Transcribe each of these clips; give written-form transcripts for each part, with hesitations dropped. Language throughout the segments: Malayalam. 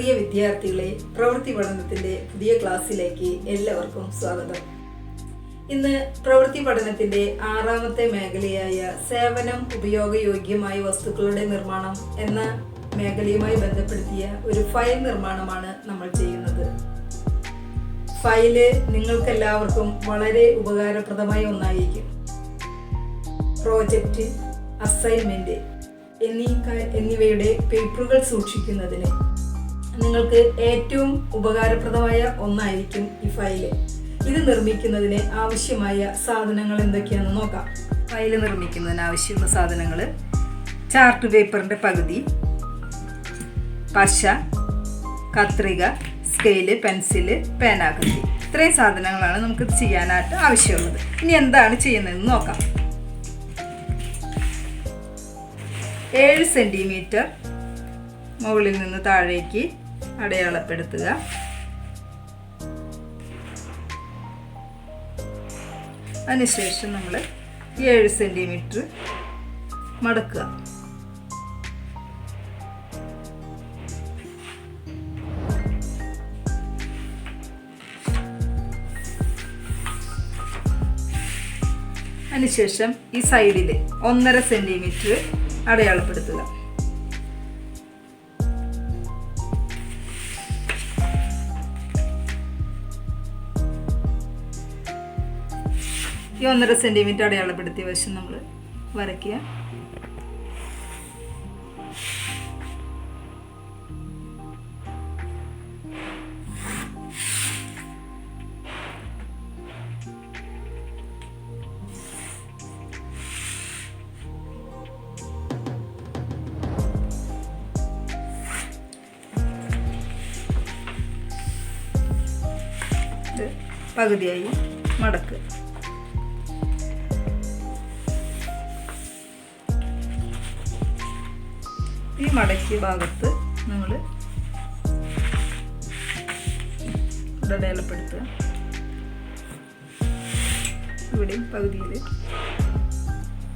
പ്രിയ വിദ്യാർത്ഥികളെ, പ്രവൃത്തി പഠനത്തിന്റെ പുതിയ ക്ലാസ്സിലേക്ക് എല്ലാവർക്കും സ്വാഗതം. ഇന്ന് പ്രവൃത്തി പഠനത്തിന്റെ 6ാമത്തെ മേഖലയായ സേവനം ഉപയോഗയോഗ്യമായ വസ്തുക്കളുടെ നിർമ്മാണം എന്ന മേഖലയുമായി ബന്ധപ്പെടുത്തിയ ഒരു ഫയൽ നിർമ്മാണമാണ് നമ്മൾ ചെയ്യുന്നത്. ഫയല് നിങ്ങൾക്കെല്ലാവർക്കും വളരെ ഉപകാരപ്രദമായ ഒന്നായിരിക്കും. പ്രോജക്റ്റ്, അസൈൻമെന്റ് എന്നിവയുടെ പേപ്പറുകൾ സൂക്ഷിക്കുന്നതിന് നിങ്ങൾക്ക് ഏറ്റവും ഉപകാരപ്രദമായ ഒന്നായിരിക്കും ഈ ഫയല്. ഇത് നിർമ്മിക്കുന്നതിന് ആവശ്യമായ സാധനങ്ങൾ എന്തൊക്കെയാണെന്ന് നോക്കാം. ഫയല് നിർമ്മിക്കുന്നതിന് ആവശ്യമുള്ള സാധനങ്ങൾ: ചാർട്ട് പേപ്പറിൻ്റെ പകുതി, പശ, കത്രിക, സ്കെയില്, പെൻസില്, പേനാകത്തി. ഇത്രയും സാധനങ്ങളാണ് നമുക്ക് ചെയ്യാനായിട്ട് ആവശ്യമുള്ളത്. ഇനി എന്താണ് ചെയ്യുന്നതെന്ന് നോക്കാം. 7 സെൻറ്റിമീറ്റർ മുകളിൽ നിന്ന് താഴേക്ക് അടയാളപ്പെടുത്തുക. അതിനുശേഷം നമ്മൾ 7 സെൻറ്റിമീറ്റർ മടക്കുക. അതിനുശേഷം ഈ സൈഡിൽ 1.5 സെൻറ്റിമീറ്റർ അടയാളപ്പെടുത്തുക. ഈ 1.5 സെൻറ്റിമീറ്റർ അടയാളപ്പെടുത്തിയ വശം നമ്മൾ വരയ്ക്കുക. പകുതിയായി മടക്കുക. ഈ മടക്കിയ ഭാഗത്ത് നമ്മൾ അടയാളപ്പെടുത്തുക. ഇവിടെയും പകുതിയിൽ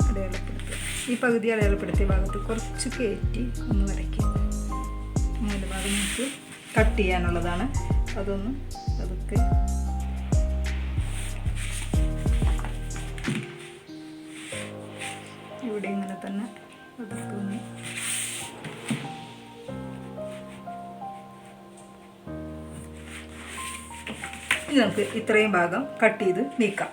അടയാളപ്പെടുത്തുക. ഈ പകുതി അടയാളപ്പെടുത്തിയ ഭാഗത്ത് കുറച്ച് കയറ്റി ഒന്ന് വരയ്ക്കുക. മൂന്ന് ഭാഗം നമുക്ക് കട്ട് ചെയ്യാനുള്ളതാണ്. അതൊന്ന് അതൊക്കെ ഇവിടെ ഇങ്ങനെ തന്നെ അടക്കുന്നു. ഇനി നമുക്ക് ഇത്രയും ഭാഗം കട്ട് ചെയ്ത് നീക്കാം.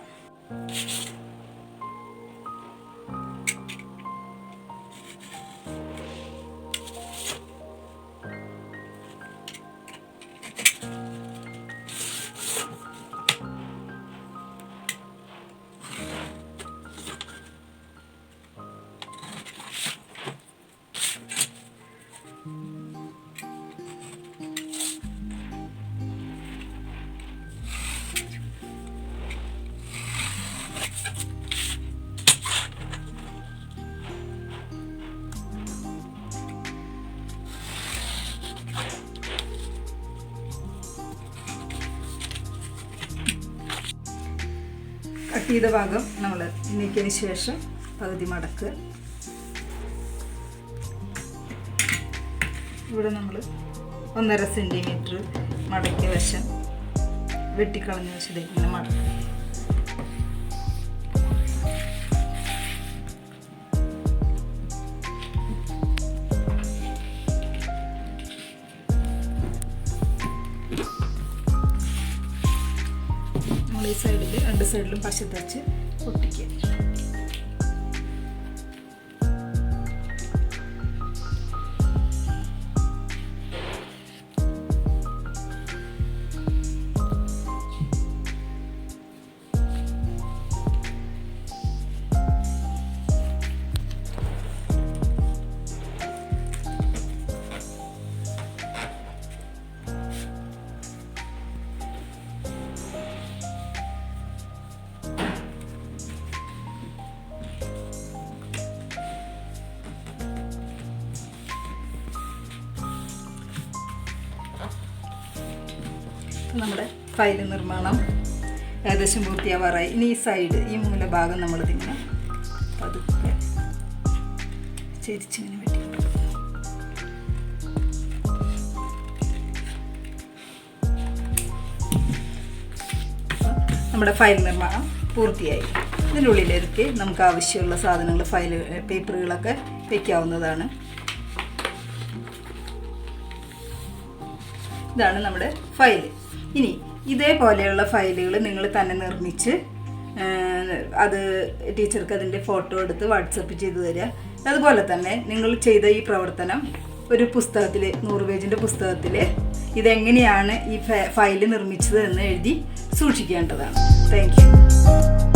കട്ട് ചെയ്ത ഭാഗം നമ്മൾ നീക്കിയതിന് ശേഷം പകുതി മടക്കുക. ഇവിടെ നമ്മൾ 1.5 സെൻറ്റിമീറ്റർ മടക്കിയ വശം വെട്ടിക്കളഞ്ഞ വശത്തേക്ക് ഇങ്ങനെ മടക്കുക. ഈ സൈഡിൽ 2 സൈഡിലും പശ തേച്ച് ഒട്ടിക്കുക. നമ്മുടെ ഫയല് നിർമ്മാണം ഏകദേശം പൂർത്തിയാവാറായി. ഇനി ഈ സൈഡ്, ഈ മൂലഭാഗം നമ്മളിതിങ്ങനെ പതുക്കെ ചെരിച്ചിങ്ങനെ വെട്ടി നമ്മുടെ ഫയൽ നിർമ്മാണം പൂർത്തിയായി. ഇതിൻ്റെ ഉള്ളിലേക്ക് നമുക്ക് ആവശ്യമുള്ള സാധനങ്ങൾ, ഫയൽ പേപ്പറുകളൊക്കെ വയ്ക്കാവുന്നതാണ്. ഇതാണ് നമ്മുടെ ഫയൽ. ഇനി ഇതേപോലെയുള്ള ഫയലുകൾ നിങ്ങൾ തന്നെ നിർമ്മിച്ച് അത് ടീച്ചർക്ക് അതിൻ്റെ ഫോട്ടോ എടുത്ത് വാട്സപ്പ് ചെയ്ത് തരിക. അതുപോലെ തന്നെ നിങ്ങൾ ചെയ്ത ഈ പ്രവർത്തനം ഒരു പുസ്തകത്തിൽ, 100 പേജിൻ്റെ പുസ്തകത്തിൽ ഇതെങ്ങനെയാണ് ഈ ഫയൽ നിർമ്മിച്ചത് എന്ന് എഴുതി സൂക്ഷിക്കേണ്ടതാണ്. Thank you.